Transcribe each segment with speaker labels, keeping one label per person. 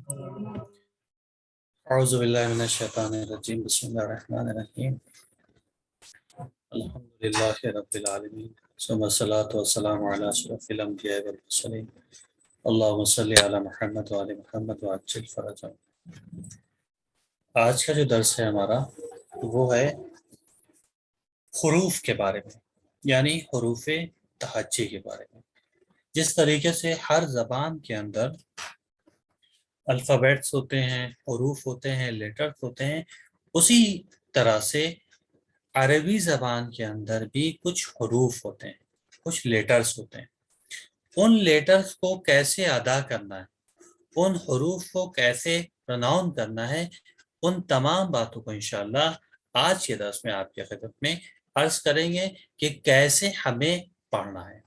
Speaker 1: اعوذ باللہ من الشیطان الرجیم بسم اللہ الرحمن الرحیم الحمدللہ رب العالمین ثم الصلاۃ والسلام علی اشرف الانبیاء والمرسلین اللہم صلی علی محمد وعلی محمد وعجل فرجهم۔ آج کا جو درس ہے ہمارا وہ ہے حروف کے بارے میں، یعنی حروف تہجی کے بارے میں۔ جس طریقے سے ہر زبان کے اندر الفابیٹس ہوتے ہیں، حروف ہوتے ہیں، لیٹرز ہوتے ہیں، اسی طرح سے عربی زبان کے اندر بھی کچھ حروف ہوتے ہیں، کچھ لیٹرز ہوتے ہیں۔ ان لیٹرز کو کیسے ادا کرنا ہے، ان حروف کو کیسے پروناؤن کرنا ہے، ان تمام باتوں کو انشاءاللہ آج کے درس میں آپ کی خدمت میں عرض کریں گے کہ کیسے ہمیں پڑھنا ہے۔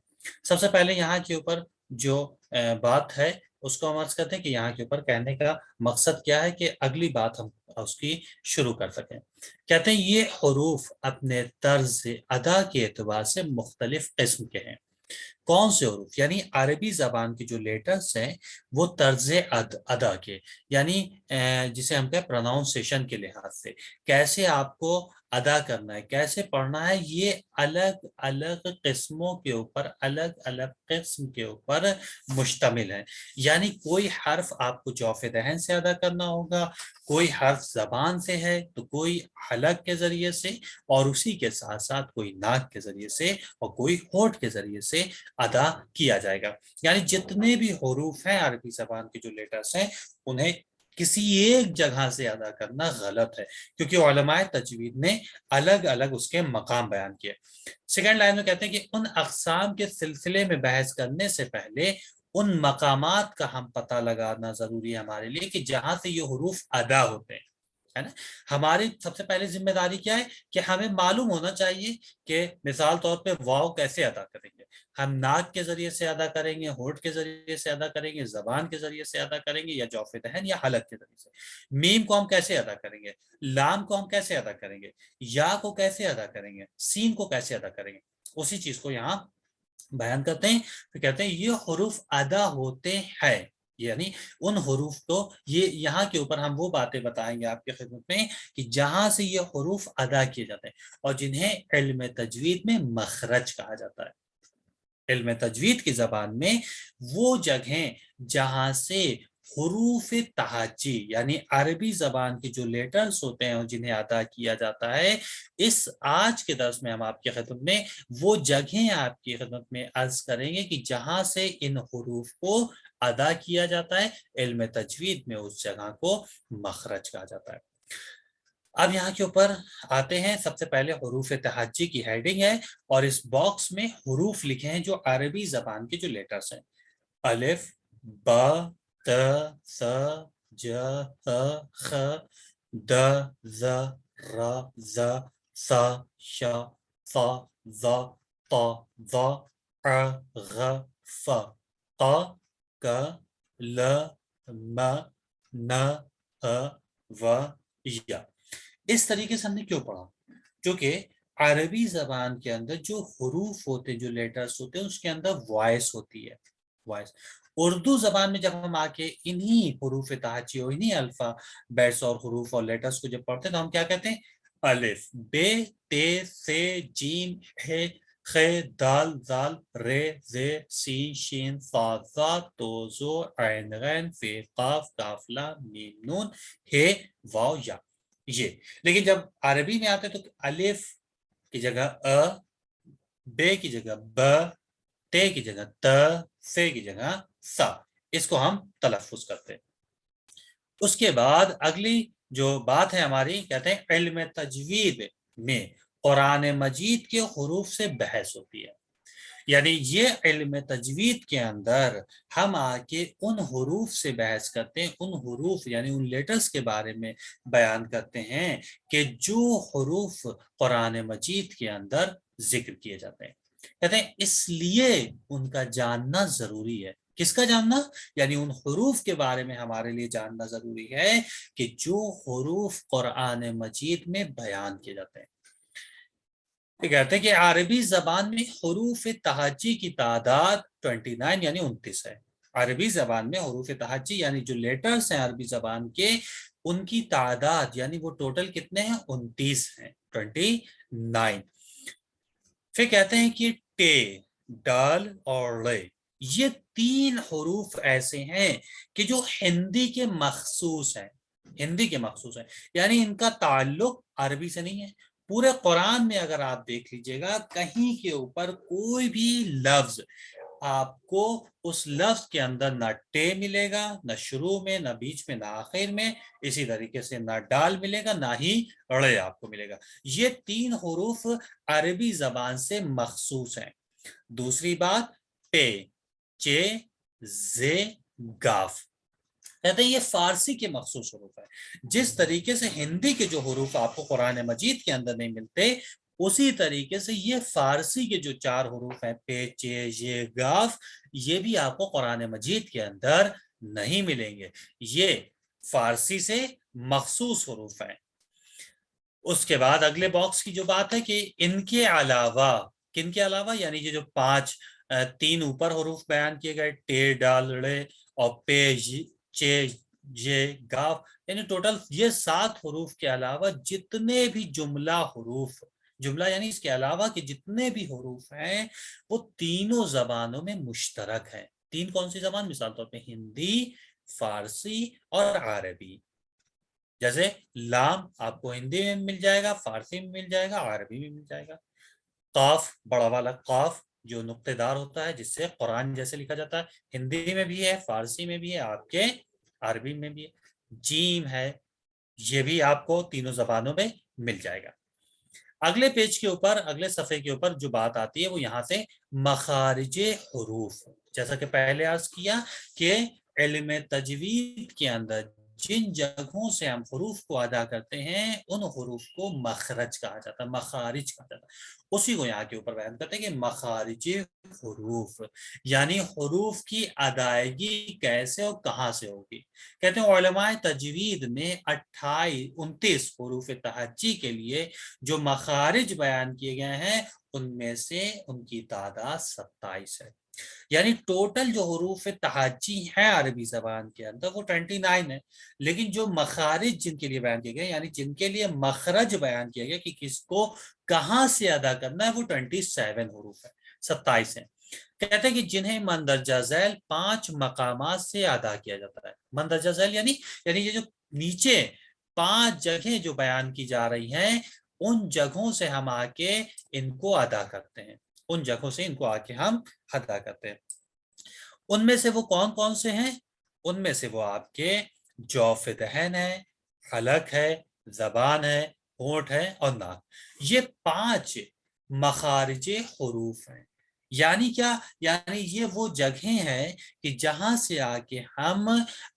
Speaker 1: سب سے پہلے یہاں کے اوپر جو بات ہے اس کو ہم عرض کرتے ہیں کہ یہاں کے اوپر کہنے کا مقصد کیا ہے کہ اگلی بات ہم اس کی شروع کر سکیں۔ کہتے ہیں یہ حروف اپنے طرز ادا کے اعتبار سے مختلف قسم کے ہیں۔ کون سے حروف؟ یعنی عربی زبان کی جو لیٹرز ہیں وہ طرز ادا کے، یعنی جسے ہم کہیں پروناؤنسیشن کے لحاظ سے کیسے آپ کو ادا کرنا ہے، کیسے پڑھنا ہے، یہ الگ الگ قسموں کے اوپر، الگ الگ قسم کے اوپر مشتمل ہے۔ یعنی کوئی حرف آپ کو جوف دہن سے ادا کرنا ہوگا، کوئی حرف زبان سے ہے تو کوئی حلق کے ذریعے سے، اور اسی کے ساتھ ساتھ کوئی ناک کے ذریعے سے اور کوئی ہونٹ کے ذریعے سے ادا کیا جائے گا۔ یعنی جتنے بھی حروف ہیں عربی زبان کے جو لیٹرز ہیں انہیں کسی ایک جگہ سے ادا کرنا غلط ہے، کیونکہ علماء تجوید نے الگ الگ اس کے مقام بیان کیے۔ سیکنڈ لائن میں کہتے ہیں کہ ان اقسام کے سلسلے میں بحث کرنے سے پہلے ان مقامات کا ہم پتہ لگانا ضروری ہے ہمارے لیے کہ جہاں سے یہ حروف ادا ہوتے ہیں، ہے نا۔ ہماری سب سے پہلے ذمہ داری کیا ہے کہ ہمیں معلوم ہونا چاہیے کہ مثال طور پہ واو کیسے ادا کریں گے۔ ہم ناک کے ذریعے سے ادا کریں گے، ہونٹ کے ذریعے سے ادا کریں گے، زبان کے ذریعے سے ادا کریں گے، یا جوف دہن یا حلق کے ذریعے سے۔ میم کو ہم کیسے ادا کریں گے، لام کو ہم کیسے ادا کریں گے، یا کو کیسے ادا کریں گے، سین کو کیسے ادا کریں گے، اسی چیز کو یہاں بیان کرتے ہیں۔ تو کہتے ہیں یہ حروف ادا ہوتے ہیں، یعنی ان حروف کو یہ یہاں کے اوپر ہم وہ باتیں بتائیں گے آپ کی خدمت میں کہ جہاں سے یہ حروف ادا کیے جاتے ہیں اور جنہیں علم تجوید میں مخرج کہا جاتا ہے۔ علم تجوید کی زبان میں وہ جگہیں جہاں سے حروف تہجی یعنی عربی زبان کے جو لیٹرز ہوتے ہیں اور جنہیں ادا کیا جاتا ہے، اس آج کے درس میں ہم آپ کی خدمت میں وہ جگہیں آپ کی خدمت میں عرض کریں گے کہ جہاں سے ان حروف کو ادا کیا جاتا ہے۔ علم تجوید میں اس جگہ کو مخرج کہا جاتا ہے۔ اب یہاں کے اوپر آتے ہیں، سب سے پہلے حروف تہجی کی ہیڈنگ ہے اور اس باکس میں حروف لکھے ہیں جو عربی زبان کے جو لیٹرز ہیں: الف، با، ت، ث، ج، ح، خ، د، ذ، ر، ز، ث، ش، ف، ظ، ط، ظ، ع، غ، ف، ق، ک، ل، م، ن، ہ، و، ی۔ اس طریقے سے ہم نے کیوں پڑھا؟ کیونکہ عربی زبان کے اندر جو حروف ہوتے ہیں، جو لیٹرز ہوتے ہیں، اس کے اندر وائس ہوتی ہے، وائس۔ اردو زبان میں جب ہم آ کے انہی حروف تہجی اور انہی الفابیٹس اور حروف اور لیٹرز کو جب پڑھتے ہیں تو ہم کیا کہتے ہیں؟ الف، بے، تے، سے، جیم، ہے، خ، دال، زال، رے، زے، سین، شین، صاد، ظا، تو، زو، عین، غین، ف، قاف، کاف، لام، میم، نون، ہے، واو، یا۔ یہ لیکن جب عربی میں آتے تو الف کی جگہ ا، بے کی جگہ ب، تے کی جگہ ت، سے کی جگہ سا، اس کو ہم تلفظ کرتے ہیں۔ اس کے بعد اگلی جو بات ہے ہماری، کہتے ہیں علم تجوید میں قرآن مجید کے حروف سے بحث ہوتی ہے۔ یعنی یہ علم تجوید کے اندر ہم آ کے ان حروف سے بحث کرتے ہیں، ان حروف یعنی ان لیٹرز کے بارے میں بیان کرتے ہیں کہ جو حروف قرآن مجید کے اندر ذکر کیے جاتے ہیں۔ کہتے ہیں اس لیے ان کا جاننا ضروری ہے۔ کس کا جاننا؟ یعنی ان حروف کے بارے میں ہمارے لیے جاننا ضروری ہے کہ جو حروف قرآن مجید میں بیان کیے جاتے ہیں۔ کہتے ہیں کہ عربی زبان میں حروف تہجی کی تعداد 29 یعنی 29 ہے۔ عربی زبان میں حروف تہجی یعنی جو لیٹرز ہیں عربی زبان کے، ان کی تعداد یعنی وہ ٹوٹل کتنے ہیں؟ 29 ہیں، 29۔ پھر کہتے ہیں کہ ٹے، ڈال اور لے، یہ 3 حروف ایسے ہیں کہ جو ہندی کے مخصوص ہیں، ہندی کے مخصوص ہیں، یعنی ان کا تعلق عربی سے نہیں ہے۔ پورے قرآن میں اگر آپ دیکھ لیجئے گا، کہیں کے اوپر کوئی بھی لفظ آپ کو اس لفظ کے اندر نہ ٹے ملے گا، نہ شروع میں، نہ بیچ میں، نہ آخر میں، اسی طریقے سے نہ ڈال ملے گا، نہ ہی رڑے آپ کو ملے گا۔ یہ 3 حروف عربی زبان سے مخصوص ہیں۔ دوسری بات، پے، چے، زے، گاف، کہتے ہیں یہ فارسی کے مخصوص حروف ہے۔ جس طریقے سے ہندی کے جو حروف آپ کو قرآن مجید کے اندر نہیں ملتے، اسی طریقے سے یہ فارسی کے جو 4 حروف ہیں، پے، چے، یہ، گاف، یہ بھی آپ کو قرآن مجید کے اندر نہیں ملیں گے۔ یہ فارسی سے مخصوص حروف ہیں۔ اس کے بعد اگلے باکس کی جو بات ہے کہ ان کے علاوہ، کن کے علاوہ؟ یعنی یہ جو 3 اوپر حروف بیان کیے گئے، ٹے، ڈال، ڑے اور پے، چے، یہ، گاف، یعنی ٹوٹل یہ 7 حروف کے علاوہ جتنے بھی جملہ حروف، جملہ یعنی اس کے علاوہ کہ جتنے بھی حروف ہیں وہ تینوں زبانوں میں مشترک ہیں۔ 3 کون سی زبان؟ مثال طور پہ ہندی، فارسی اور عربی۔ جیسے لام آپ کو ہندی میں مل جائے گا، فارسی میں مل جائے گا، عربی میں مل جائے گا۔ قاف، بڑا والا قاف جو نقطے دار ہوتا ہے جس سے قرآن جیسے لکھا جاتا ہے، ہندی میں بھی ہے، فارسی میں بھی ہے، آپ کے عربی میں بھی ہے۔ جیم ہے، یہ بھی آپ کو تینوں زبانوں میں مل جائے گا۔ اگلے پیج کے اوپر، اگلے صفحے کے اوپر جو بات آتی ہے وہ یہاں سے مخارج حروف، جیسا کہ پہلے عرض کیا کہ علم تجوید کے اندر جن جگہوں سے ہم حروف کو ادا کرتے ہیں ان حروف کو مخرج کہا جاتا ہے، مخارج کہا جاتا ہے۔ اسی کو یہاں کے اوپر بیان کرتے ہیں کہ مخارج حروف، یعنی حروف کی ادائیگی کیسے اور کہاں سے ہوگی۔ کہتے ہیں علماء تجوید نے 29 حروف تہجی کے لیے جو مخارج بیان کیے گئے ہیں ان میں سے ان کی تعداد 27 ہے۔ یعنی ٹوٹل جو حروف تہجی ہیں عربی زبان کے اندر وہ 29 ہے، لیکن جو مخارج جن کے لیے بیان کیے گئے، یعنی جن کے لیے مخرج بیان کیا گیا کہ کس کو کہاں سے ادا کرنا ہے، وہ 27 حروف ہے، 27 ہیں۔ کہتے ہیں کہ جنہیں مندرجہ ذیل 5 مقامات سے ادا کیا جاتا ہے۔ مندرجہ ذیل یعنی یہ جو نیچے 5 جگہیں جو بیان کی جا رہی ہیں، ان جگہوں سے ہم آ کے ان کو ادا کرتے ہیں، ان جگہوں سے ان کو آ کے ہم ادا کرتے ہیں۔ ان میں سے وہ کون کون سے ہیں؟ ان میں سے وہ آپ کے جوف دہن ہے، حلق ہے، زبان ہے، ہونٹ ہے اور ناک، یہ 5 مخارج حروف ہیں۔ یعنی کیا؟ یعنی یہ وہ جگہیں ہیں کہ جہاں سے آ کے ہم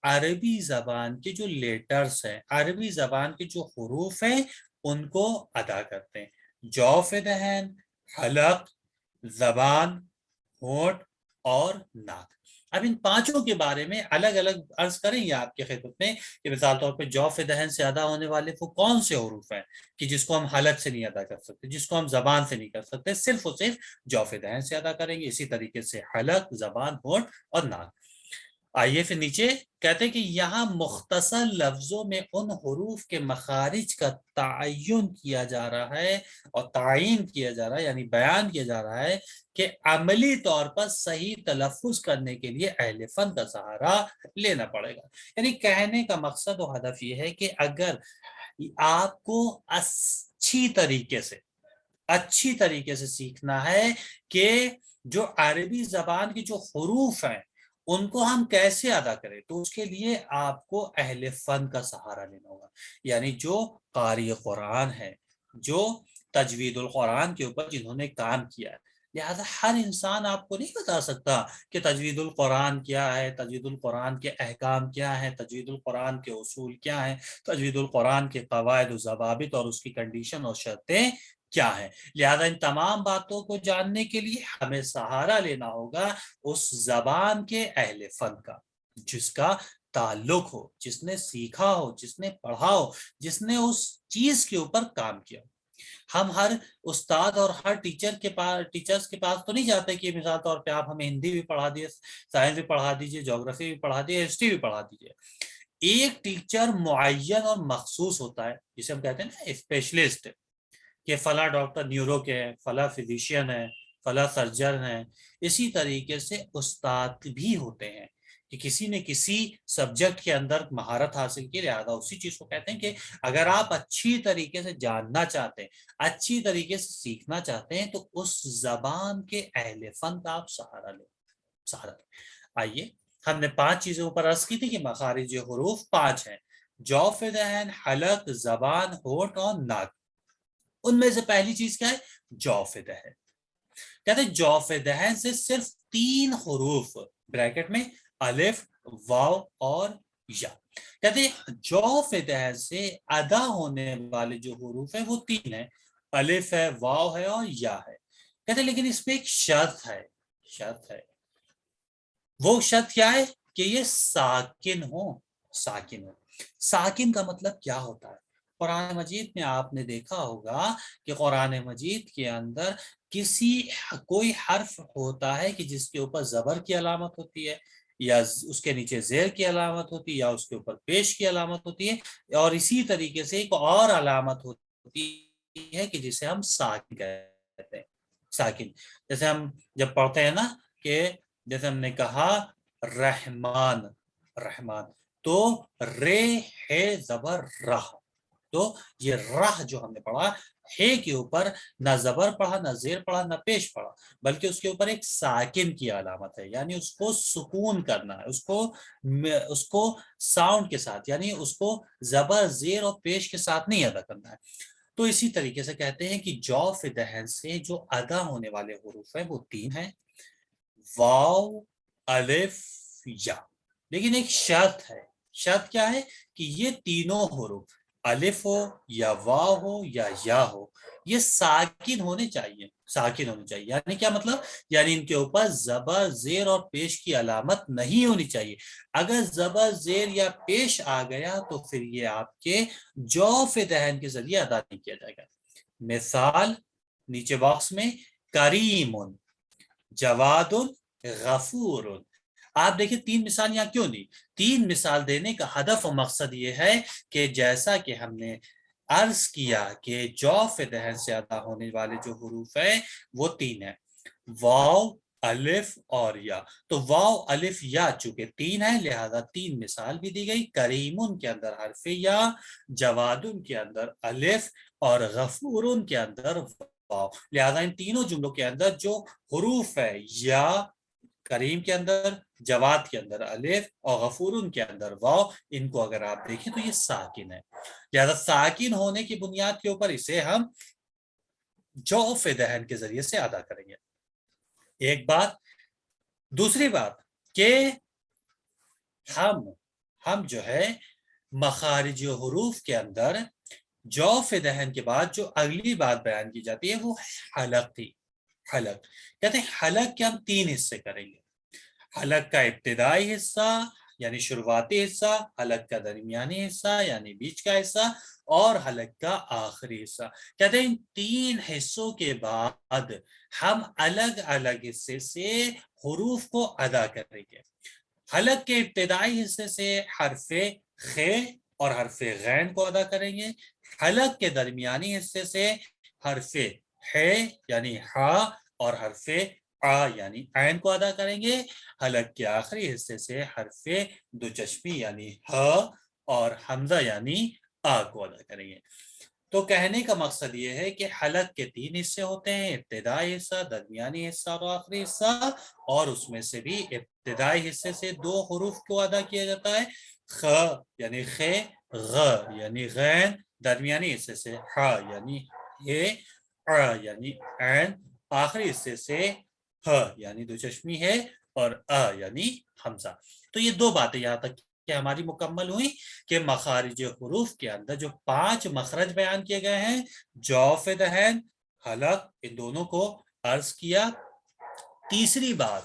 Speaker 1: عربی زبان کے جو لیٹرز ہیں، عربی زبان کے جو حروف ہیں ان کو ادا کرتے ہیں۔ جوف دہن، حلق، زبان، ہونٹ اور ناک۔ اب ان 5 کے بارے میں الگ الگ عرض کریں گے آپ کے خدمت میں کہ مثال طور پہ جوف دہن سے ادا ہونے والے وہ کون سے حروف ہیں کہ جس کو ہم حلق سے نہیں ادا کر سکتے، جس کو ہم زبان سے نہیں کر سکتے، صرف اور صرف جوف دہن سے ادا کریں گے۔ اسی طریقے سے حلق، زبان، ہونٹ اور ناک۔ آئیے پھر نیچے کہتے ہیں کہ یہاں مختصر لفظوں میں ان حروف کے مخارج کا تعین کیا جا رہا ہے، اور تعین کیا جا رہا ہے یعنی بیان کیا جا رہا ہے کہ عملی طور پر صحیح تلفظ کرنے کے لیے اہل فن کا سہارا لینا پڑے گا۔ یعنی کہنے کا مقصد و ہدف یہ ہے کہ اگر آپ کو اچھی طریقے سے سیکھنا ہے کہ جو عربی زبان کی جو حروف ہیں ان کو ہم کیسے ادا کریں، تو اس کے لیے آپ کو اہل فن کا سہارا لینا ہوگا، یعنی جو قاری قرآن ہے، جو تجوید القرآن کے اوپر جنہوں نے کام کیا ہے۔ لہذا ہر انسان آپ کو نہیں بتا سکتا کہ تجوید القرآن کیا ہے، تجوید القرآن کے احکام کیا ہیں، تجوید القرآن کے اصول کیا ہیں، تجوید القرآن کے قواعد و ضوابط اور اس کی کنڈیشن اور شرطیں کیا ہے۔ لہذا ان تمام باتوں کو جاننے کے لیے ہمیں سہارا لینا ہوگا اس زبان کے اہل فن کا، جس کا تعلق ہو، جس نے سیکھا ہو، جس نے پڑھا ہو، جس نے اس چیز کے اوپر کام کیا ہو۔ ہم ہر استاد اور ہر ٹیچرز کے پاس تو نہیں جاتے کہ مثال طور پہ آپ ہمیں ہندی بھی پڑھا دیے، سائنس بھی پڑھا دیجیے، جغرافی بھی پڑھا دیجیے، ہسٹری بھی پڑھا دیجیے۔ ایک ٹیچر معین اور مخصوص ہوتا ہے جسے ہم کہتے ہیں نا اسپیشلسٹ، کہ فلاں ڈاکٹر نیورو کے ہیں، فلاں فزیشین ہے، فلاں سرجن ہے۔ اسی طریقے سے استاد بھی ہوتے ہیں کہ کسی نے کسی سبجیکٹ کے اندر مہارت حاصل کی، لہٰذا اسی چیز کو کہتے ہیں کہ اگر آپ اچھی طریقے سے جاننا چاہتے ہیں، اچھی طریقے سے سیکھنا چاہتے ہیں، تو اس زبان کے اہل فن کا آپ سہارا لیں، سہارا لیں۔ آئیے، ہم نے 5 چیزوں پر عرض کی تھی کہ مخارج حروف 5 ہیں: جوف دہن، حلق، زبان، ہونٹ اور ناک۔ ان میں سے پہلی چیز کیا ہے؟ جوف دہن۔ کہتے ہیں جوف دہن سے صرف 3 حروف بریکٹ میں الف، واو اور یا، کہتے ہیں جوف دہن سے ادا ہونے والے جو حروف ہیں وہ 3 ہیں: الف ہے، واو ہے اور یا ہے۔ کہتے ہیں لیکن اس پہ ایک شرط ہے، شرط ہے۔ وہ شرط کیا ہے؟ کہ یہ ساکن ہو، ساکن ہو۔ ساکن کا مطلب کیا ہوتا ہے؟ قرآن مجید میں آپ نے دیکھا ہوگا کہ قرآن مجید کے اندر کوئی حرف ہوتا ہے کہ جس کے اوپر زبر کی علامت ہوتی ہے، یا اس کے نیچے زیر کی علامت ہوتی ہے، یا اس کے اوپر پیش کی علامت ہوتی ہے، اور اسی طریقے سے ایک اور علامت ہوتی ہے کہ جسے ہم ساکن کہتے ہیں۔ ساکن، جیسے ہم جب پڑھتے ہیں نا کہ جیسے ہم نے کہا رحمان، رحمان، تو رے ہے زبر رہ، تو یہ راہ جو ہم نے پڑھا ہے کے اوپر نہ زبر پڑھا، نہ زیر پڑھا، نہ پیش پڑھا، بلکہ اس کے اوپر ایک ساکن کی علامت ہے، یعنی اس کو سکون کرنا ہے، اس کو ساؤنڈ کے ساتھ، یعنی اس کو زبر، زیر اور پیش کے ساتھ نہیں ادا کرنا ہے۔ تو اسی طریقے سے کہتے ہیں کہ جوف دہن سے جو ادا ہونے والے حروف ہیں وہ 3 ہیں: واو، الف، یا۔ لیکن ایک شرط ہے، شرط کیا ہے؟ کہ یہ تینوں حروف، الف ہو یا واو ہو یا ہو، یہ ساکن ہونے چاہیے، ساکن ہونے چاہیے۔ یعنی کیا مطلب؟ یعنی ان کے اوپر زبر، زیر اور پیش کی علامت نہیں ہونی چاہیے۔ اگر زبر، زیر یا پیش آ گیا تو پھر یہ آپ کے جوف دہن کے ذریعے ادا نہیں کیا جائے گا۔ مثال نیچے باکس میں: کریم، جواد، غفور۔ آپ دیکھیں 3 مثال یہاں کیوں نہیں؟ 3 مثال دینے کا ہدف و مقصد یہ ہے کہ جیسا کہ ہم نے عرض کیا کہ جوف دہن سے ادا ہونے والے جو حروف ہیں وہ 3 ہیں: واو، الف اور یا۔ تو واو، الف، یا چونکہ 3 ہے لہذا 3 مثال بھی دی گئی: کریمن کے اندر حرف یا، جوادن کے اندر الف اور غفورن کے اندر واو۔ لہذا ان تینوں جملوں کے اندر جو حروف ہے، یا کریم کے اندر، جواد کے اندر الف اور غفورن کے اندر واو، ان کو اگر آپ دیکھیں تو یہ ساکن ہے، لہذا ساکن ہونے کی بنیاد کے اوپر اسے ہم جوف دہن کے ذریعے سے ادا کریں گے۔ ایک بات۔ دوسری بات کہ ہم جو ہے مخارج حروف کے اندر جوف دہن کے بعد جو اگلی بات بیان کی جاتی ہے وہ حلق تھی۔ حلق، کہتے ہیں حلق کے ہم 3 حصے کریں گے: حلق کا ابتدائی حصہ یعنی شروعاتی حصہ، حلق کا درمیانی حصہ یعنی بیچ کا حصہ، اور حلق کا آخری حصہ۔ کہتے ہیں ان 3 حصوں کے بعد ہم الگ الگ حصے سے حروف کو ادا کریں گے۔ حلق کے ابتدائی حصے سے حرف خ اور حرف غین کو ادا کریں گے۔ حلق کے درمیانی حصے سے حرف ح یعنی ہا اور حرف آ یعنی عین کو ادا کریں گے۔ حلق کے آخری حصے سے حرف دو چشمی یعنی ہ اور حمزہ یعنی آ کو ادا کریں گے۔ تو کہنے کا مقصد یہ ہے کہ حلق کے 3 حصے ہوتے ہیں: ابتدائی حصہ، درمیانی حصہ اور آخری حصہ، اور اس میں سے بھی ابتدائی حصے سے 2 حروف کو ادا کیا جاتا ہے: خ یعنی خ، غ یعنی غین، درمیانی حصے سے ح یعنی ہے، ع یعنی عین، آخری حصے سے ہ یعنی دو چشمی ہے اور ا یعنی حمزہ۔ تو یہ 2 باتیں یہاں تک کہ ہماری مکمل ہوئی کہ مخارج حروف کے اندر جو 5 مخرج بیان کیے گئے ہیں: جوف دہن، حلق، ان دونوں کو عرض کیا۔ تیسری بات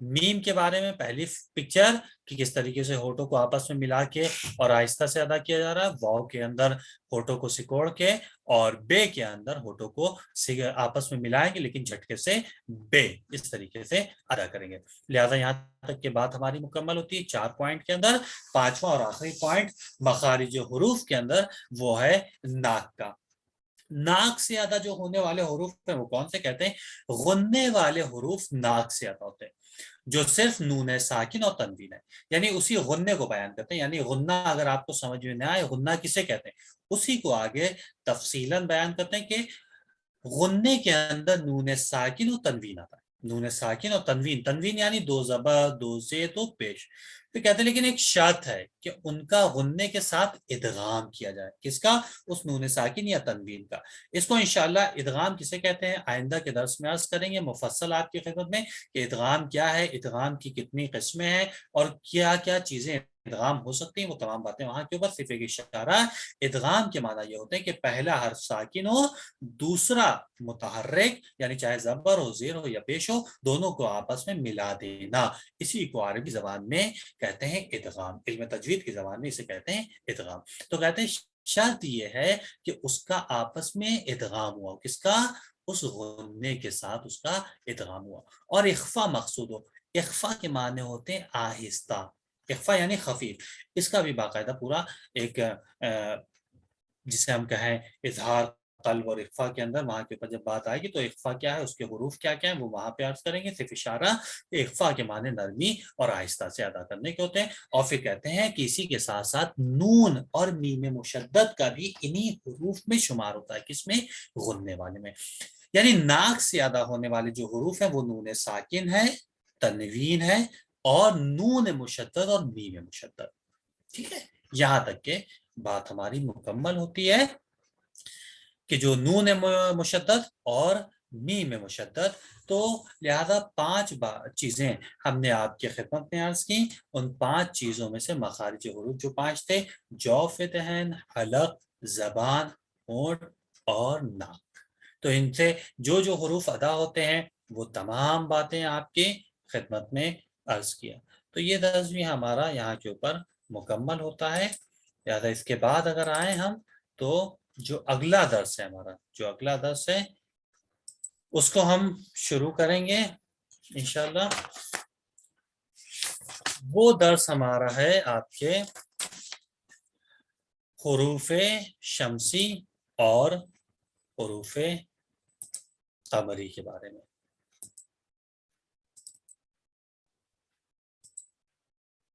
Speaker 1: میم کے بارے میں پہلی پکچر کہ کس طریقے سے ہونٹوں کو آپس میں ملا کے اور آہستہ سے ادا کیا جا رہا ہے. واو کے اندر ہونٹوں کو سکوڑ کے اور بے کے اندر ہونٹوں کو آپس میں ملائیں گے لیکن جھٹکے سے بے اس طریقے سے ادا کریں گے. لہذا یہاں تک کی بات ہماری مکمل ہوتی ہے 4 پوائنٹ کے اندر. پانچواں اور آخری پوائنٹ مخارج حروف کے اندر وہ ہے ناک کا. ناک سے ادا جو ہونے والے حروف ہیں وہ کون سے کہتے ہیں؟ غننے والے حروف ناک سے ادا ہوتے ہیں جو صرف نون ساکن اور تنوین ہے. یعنی اسی غنے کو بیان کرتے ہیں. یعنی غنہ اگر آپ کو سمجھ میں نہ آئے غنہ کسے کہتے ہیں اسی کو آگے تفصیلاً بیان کرتے ہیں کہ غنے کے اندر نون ساکن اور تنوین آتا ہے. نون ساکن اور تنوین، تنوین یعنی دو زبر دو زیر دو پیش. تو کہتے ہیں لیکن ایک شرط ہے کہ ان کا غنے کے ساتھ ادغام کیا جائے. کس کا؟ اس نون ساکن یا تنوین کا. اس کو انشاءاللہ ادغام کسے کہتے ہیں آئندہ کے درس میں عرض کریں گے مفصل آپ کی خدمت میں کہ ادغام کیا ہے، ادغام کی کتنی قسمیں ہیں اور کیا کیا چیزیں ادغام ہو سکتی ہیں. وہ تمام باتیں وہاں کے اوپر صرف ایک اشارہ. ادغام کے معنی یہ ہوتے ہیں کہ پہلا حرف ساکن ہو، دوسرا متحرک یعنی چاہے زبر ہو زیر ہو یا پیش ہو دونوں کو آپس میں ملا دینا. اسی کو عربی زبان میں کہتے ہیں ادغام. علم تجوید کی زبان میں اسے کہتے ہیں ادغام. تو کہتے ہیں شرط یہ ہے کہ اس کا آپس میں ادغام ہوا. کس کا؟ اس غنے کے ساتھ اس کا ادغام ہوا. اور اخفا مقصود ہو. اخفا کے معنی ہوتے ہیں آہستہ. اخفا یعنی خفیف. اس کا بھی باقاعدہ پورا ایک جسے ہم کہیں اظہار قلب اور اخفا کے اندر وہاں کے اوپر جب بات آئے گی تو اخفا کیا ہے، اس کے حروف کیا کیا ہیں وہ وہاں پہ عرض کریں گے. صرف اشارہ اخفا کے معنی نرمی اور آہستہ سے ادا کرنے کے ہوتے ہیں. اور پھر کہتے ہیں کہ اسی کے ساتھ ساتھ نون اور میم مشدد کا بھی انہی حروف میں شمار ہوتا ہے. کس میں؟ غننے والے میں. یعنی ناک سے ادا ہونے والے جو حروف ہیں وہ نون ساکن ہے، تنوین ہے اور نون مشدد اور میم مشدد. ٹھیک ہے، یہاں تک کہ بات ہماری مکمل ہوتی ہے کہ جو نون مشدد اور میم مشدد. تو لہذا 5 چیزیں ہم نے آپ کی خدمت میں عرض کی. ان 5 چیزوں میں سے مخارج حروف جو 5 تھے جوف دہن، حلق، زبان، ہونٹ اور ناک. تو ان سے جو جو حروف ادا ہوتے ہیں وہ تمام باتیں آپ کی خدمت میں عرض کیا. تو یہ درس بھی ہمارا یہاں کے اوپر مکمل ہوتا ہے. لہٰذا اس کے بعد اگر آئیں ہم تو جو اگلا درس ہے ہمارا، جو اگلا درس ہے اس کو ہم شروع کریں گے انشاءاللہ. وہ درس ہمارا ہے آپ کے حروف شمسی اور حروف قمری کے بارے میں.